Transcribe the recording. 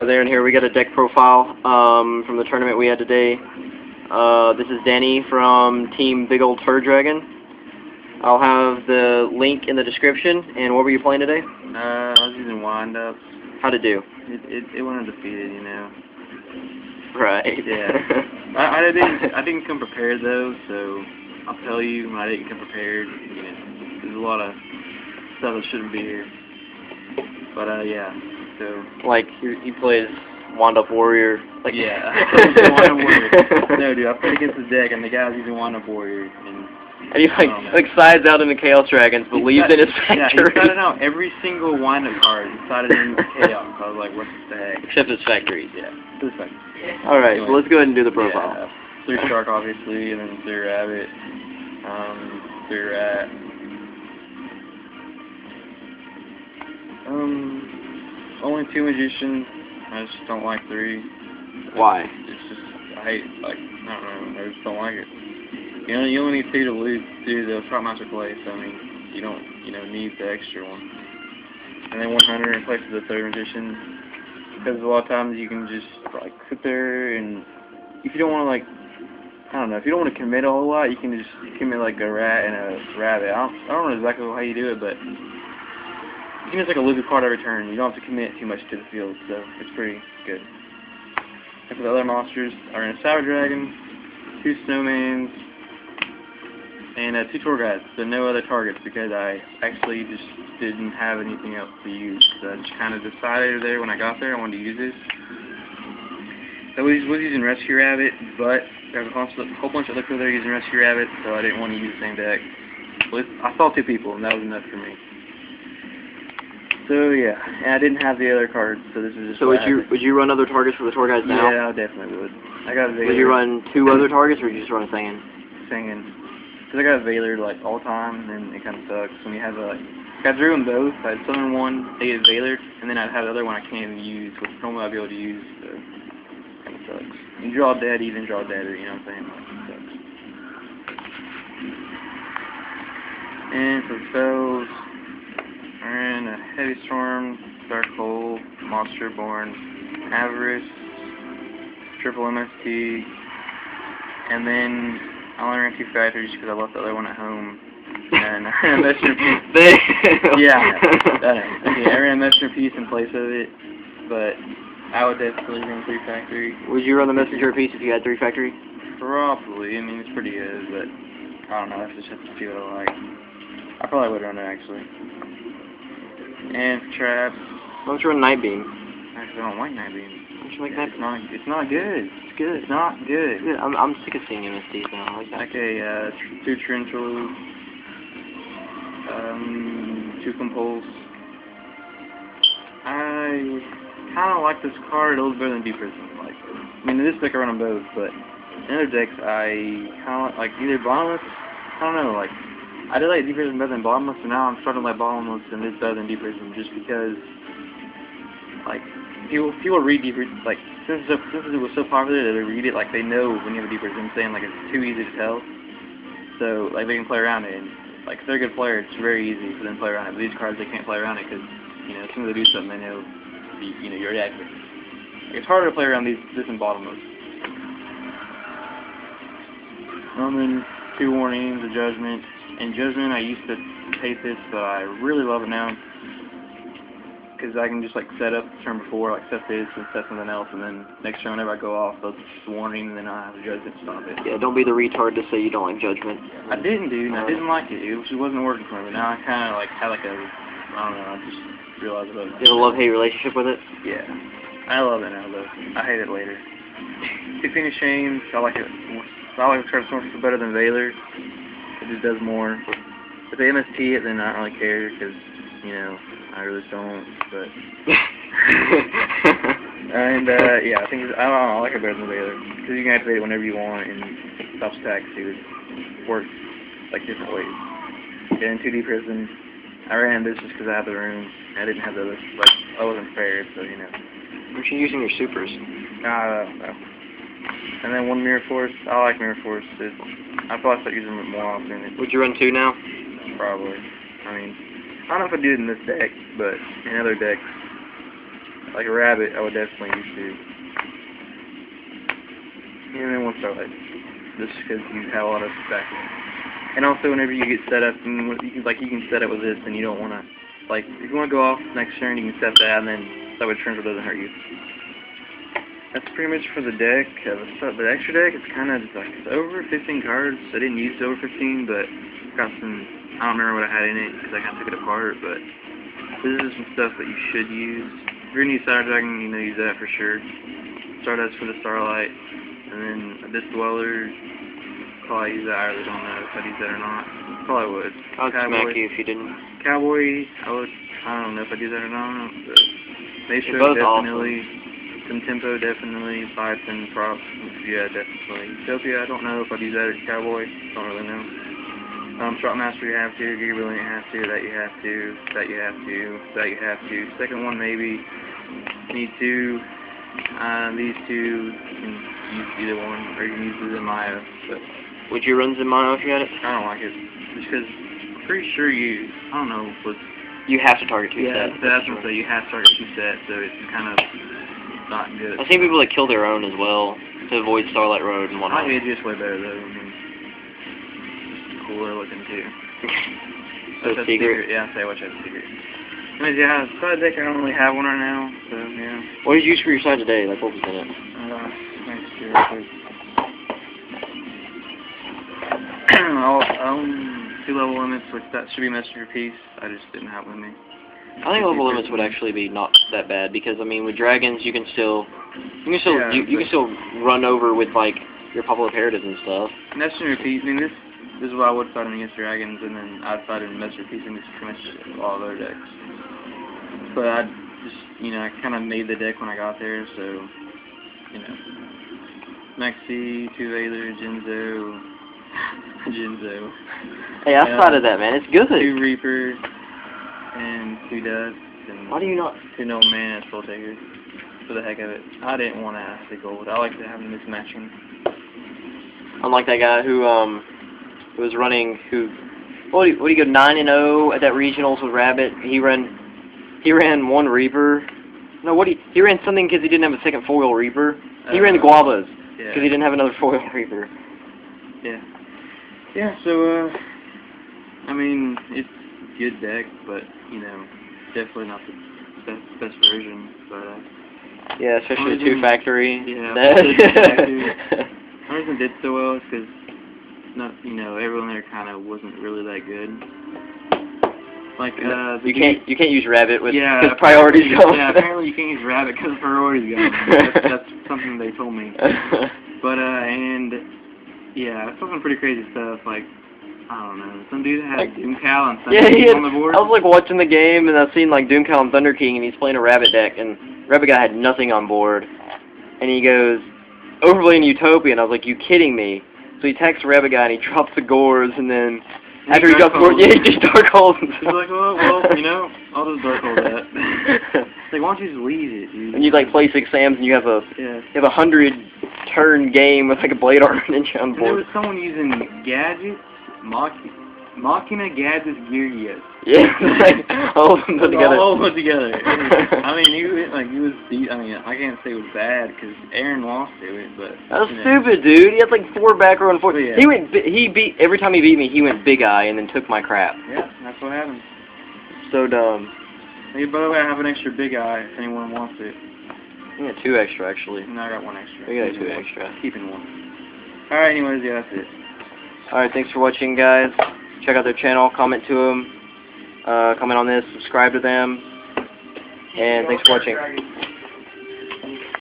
There and here we got a deck profile from the tournament we had today. This is Danny from Team Big Old Turd Dragon. I'll have the link in the description. And what were you playing today? I was using wind-ups. How'd it do? It went undefeated, you know. Right. Yeah. I didn't come prepared though, so I'll tell you when I didn't come prepared. You know, there's a lot of stuff that shouldn't be here. But yeah. So. Like he plays Wand Up Warrior. Like yeah. Wand Up Warrior. No, dude, I played against the deck and the guy was using Wand Up Warrior. And he like sides out into Chaos Dragons, but leaves in his factory. Yeah, he sided out every single wind-up card. He sided in Chaos. I was like, what the heck? Except his factories. Yeah, his factories. Alright, so let's go ahead and do the profile. Yeah, 3 Shark, obviously, and then 3 Rabbit, 3 Rat. Only 2 Magicians. I just don't like 3. Why? It's just, I hate, like, I don't know, I just don't like it. You only need 2 to lose, do the Shot Master play, so I mean, you don't, need the extra one. And then 100 in place of the 3rd Magician, because a lot of times you can just, like, sit there and, if you don't want to, like, I don't know, if you don't want to commit a whole lot, you can just commit, like, a Rat and a Rabbit. I don't know exactly how you do it, but you can just, like, a loser card every turn. You don't have to commit too much to the field, so it's pretty good. And for the other monsters, I ran a Savage Dragon, 2 Snowmans, and 2 tour guides, but no other targets because I actually just didn't have anything else to use. So I just kind of decided there when I got there I wanted to use this. So I was using Rescue Rabbit, but there's a whole bunch of other people there using Rescue Rabbit, so I didn't want to use the same deck. But I saw 2 people, and that was enough for me. So yeah, and I didn't have the other cards, so this is just. So would you run other targets for the tour guides now? Yeah, I definitely would. I got a Veiler. Would you run 2 other targets, or would you just run a Singing? Singing. Because I got a Veiler like all the time, and it kind of sucks when you have a. I drew them both. I'd summon one, they get Veilered, and then I'd have the other one I can't even use, which normally I'd be able to use. So it kind of sucks. You draw dead, even draw dead, you know what I'm saying? Like, it sucks. And for the spells, I ran a Heavy Storm, Dark Hole, Monster Born, Avarice, Triple MST, and then I only ran 2 factories because I left the other one at home. And I ran a Messenger Piece. I ran a Messenger Piece in place of it, but I would definitely run 3 factory. Would you run the Messenger Piece if you had 3 factory? Probably. I mean, it's pretty good, but I don't know. I just have to see what I like. I probably would run it actually. And for traps. Why don't you run Night Beam? Actually, I don't like Night Beam. Why don't you like Night Beam? It's not good. It's good. It's not good. Yeah, I'm sick of seeing MSTs now. I like that. Okay, 2 Trenchels, 2 Compulse. I kind of like this card a little better than Deep Prison. Like, I mean, in this deck I run them both, but in other decks I kind of like either Bottomless. I don't know, like. I did like Deep Prison better than Bottomless, and now I'm starting to like Bottomless and this better than Deep Prison just because, like, people read Deep Prison, like, since it was so popular, they read it, like, they know when you have a Deep Prison. I'm saying, like, it's too easy to tell. So, like, they can play around it, and, like, if they're a good player, it's very easy for them to play around it. But these cards, they can't play around it because, as soon as they do something, they know, you're reacting. Like, it's harder to play around this in Bottomless. Then 2 Warnings, a Judgment. In Judgment, I used to hate this, but I really love it now. Because I can just, like, set up the turn before, like, set this and set something else, and then next turn whenever I go off, they'll just Warning, and then I have a Judgment to stop it. Yeah, don't be the retard to say you don't like Judgment. I didn't, dude, and I didn't like it. It just wasn't working for me. Now I kind of, like, had, like, a, I don't know, I just realized about it. You have a love-hate relationship with it? Yeah. I love it now, though. I hate it later. 2 Phoenix Shames, I like it. I like Travis Morpheus better than Veiler. It just does more. If they MST it, then I don't really care, because, I really don't, but... and, yeah, I think, I don't know, I like it better than Veiler, because you can activate it whenever you want, and it stops attacks, too. It works, like, different ways. And 2D Prison, I ran this just because I had the room, and I didn't have the other, like, I wasn't prepared, so, Aren't you using your supers? No. And then 1 Mirror Force. I like Mirror Force. I probably start using it more often. Would you run 2 now? Probably. I mean, I don't know if I do it in this deck, but in other decks, like a rabbit, I would definitely use 2. And then 1 starlight, just because you have a lot of backing. And also, whenever you get set up, and you can set up with this, and you don't want to, like, if you want to go off next turn, you can set that, and then that would turn so it doesn't hurt you. That's pretty much for the deck. The extra deck, it's kind of like, it's over 15 cards. I didn't use over 15, but got some, I don't remember what I had in it, because I kind of took it apart, but this is some stuff that you should use. If you're going to use Star Dragon, you know, use that for sure. Stardust for the Starlight, and then Abyss Dweller. Probably use that. I really don't know if I'd use that or not. Probably would. I'd smack you if you didn't. Cowboy, I don't know if I'd use that or not. But Maestro, definitely. Awesome. Some tempo, definitely. Fights and props, yeah, definitely. Utopia, I don't know if I'd use that as Cowboy. Don't really know. Shotmaster, you have to. Gear Brilliant, you have to. That you have to. That you have to. That you have to. Second one, maybe. Need 2. These 2, you can use either one, or you can use the Zemayo. But would you run Zemayo if you had it? I don't like it, just because I'm pretty sure I don't know, but you have to target 2 sets. That's what I say, you have to target 2 sets, so it's kind of not good. I've seen people that kill their own as well, to avoid Starlight Road and whatnot. I think it's just way better, though. I mean, it's cooler looking, too. So secret? Yeah, I'll say what's a secret. Anyways, yeah, side deck, I don't really have one right now, so, yeah. What did you use for your side today? Like, what was in it? Next year, 2 level limits, which that should be masterpiece. I just didn't have with me. I think level limits would actually be not that bad because I mean with dragons you can still you can still run over with like your popular parrots and stuff. Masterpiece. I mean this is what I would fight against dragons, and then I'd fight in masterpiece and just finish all their decks. But I just I kind of made the deck when I got there, so Maxi, 2 Vader, Jinzo. Hey, I thought of that, man. It's good. 2 Reaper and 2 Ducks and why do you not 2 No Man and Soul Taker for the heck of it. I didn't want to ask the gold. I like to have them mismatching. Unlike that guy who was running what did he go 9-0 at that regionals with Rabbit? He ran 1 Reaper. No, he ran something because he didn't have a second foil Reaper. He ran the Guavas because he didn't have another foil Reaper. Yeah. Yeah, so, I mean, it's a good deck, but, definitely not the best version, but, yeah, especially the 2 factory. Yeah, the reason it did so well is because, everyone there kind of wasn't really that good. Like, you can't use Rabbit with because priorities gone. Yeah, apparently you can't use Rabbit because priorities gone. That's something they told me. But, yeah, something pretty crazy stuff, like, I don't know, some dude had Doomcal and Thunder King on the board. I was, like, watching the game, and I've seen, like, Doomcal and Thunder King, and he's playing a Rabbit deck, and Rabbit guy had nothing on board. And he goes, overlaying Utopia, and I was like, you kidding me? So he texts Rabbit guy, and he drops the Gores, and then, after he drops the Gores, he just Dark Holes. He's like, well, I'll just Dark Hole that. It's like, why don't you just leave it, dude? And you, like, play 6 Sams, and you have a 100-turn game with, like, a Blade Armor Ninja on board. And there was someone using Gadgets, Machina, Gadgets, Yugioh. Yeah, like, all of them put together. All put together. I mean, he was I can't say it was bad, because Aaron lost to it, but... That was stupid, dude. He had, like, 4 back row and 4... Yeah. Every time he beat me, he went Big Eye and then took my crap. Yeah, that's what happened. So dumb. Hey, by the way, I have an extra Big Eye, if anyone wants it. You got 2 extra, actually. No, I got 1 extra. We got 2 extra. Keeping 1. Alright, anyways, yeah, that's it. Alright, thanks for watching, guys. Check out their channel, comment to them, comment on this, subscribe to them, and thanks for watching.